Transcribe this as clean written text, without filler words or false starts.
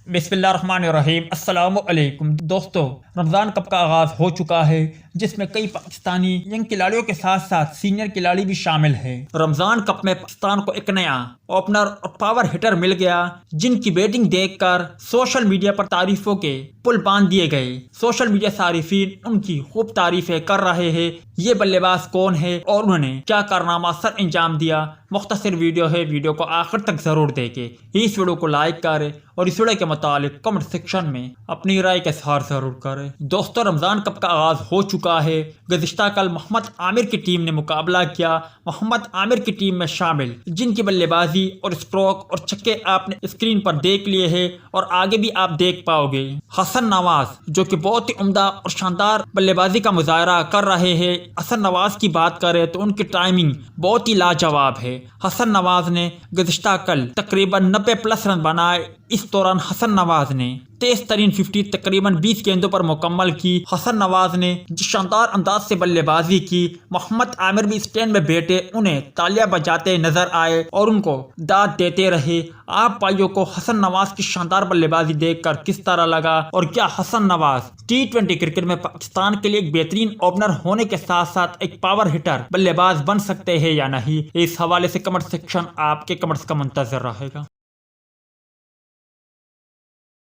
बिस्मिल्लाहिर्रहमानिर्रहीम अस्सलामु अलैकुम दोस्तों, रमज़ान कप का आगाज़ हो चुका है जिसमें कई पाकिस्तानी यंग खिलाड़ियों के साथ साथ सीनियर खिलाड़ी भी शामिल हैं। रमज़ान कप में पाकिस्तान को एक नया ओपनर और पावर हिटर मिल गया जिनकी बैटिंग देखकर सोशल मीडिया पर तारीफों के पुल बांध दिए गए। सोशल मीडिया सारिफीन उनकी खूब तारीफें कर रहे हैं। ये बल्लेबाज कौन है और उन्होंने क्या कारनामा सर अंजाम दिया, मुख्तसर वीडियो है, वीडियो को आखिर तक जरूर देखें। इस वीडियो को लाइक करें और इस वीडियो के मुतालिक कमेंट सेक्शन में अपनी राय का इज़हार जरूर करें। दोस्तों, रमज़ान कप का आगाज हो चुका है। गुज़िश्ता कल मोहम्मद आमिर की टीम ने मुकाबला किया। मोहम्मद आमिर की टीम में शामिल जिनकी बल्लेबाजी और स्ट्रोक और छक्के आपने स्क्रीन पर देख लिए हैं और आगे भी आप देख पाओगे। हसन नवाज जो कि बहुत ही उम्दा और शानदार बल्लेबाजी का मुजाहरा कर रहे हैं। हसन नवाज की बात करें तो उनकी टाइमिंग बहुत ही लाजवाब है। हसन नवाज ने गुज़िश्ता कल तकरीबन 90+ रन बनाए। इस दौरान हसन नवाज ने तेज तरीन 50 तकरीबन 20 गेंदों पर मुकम्मल की। हसन नवाज ने शानदार अंदाज से बल्लेबाजी की। मोहम्मद आमिर भी स्टैंड में बैठे उन्हें तालियां बजाते नजर आए और उनको दाद देते रहे। आप भाइयों को हसन नवाज की शानदार बल्लेबाजी देखकर किस तरह लगा और क्या हसन नवाज T20 क्रिकेट में पाकिस्तान के लिए एक बेहतरीन ओपनर होने के साथ साथ एक पावर हिटर बल्लेबाज बन सकते हैं या नहीं? इस हवाले से कमेंट सेक्शन आपके कमेंट्स का मुंतजर रहेगा।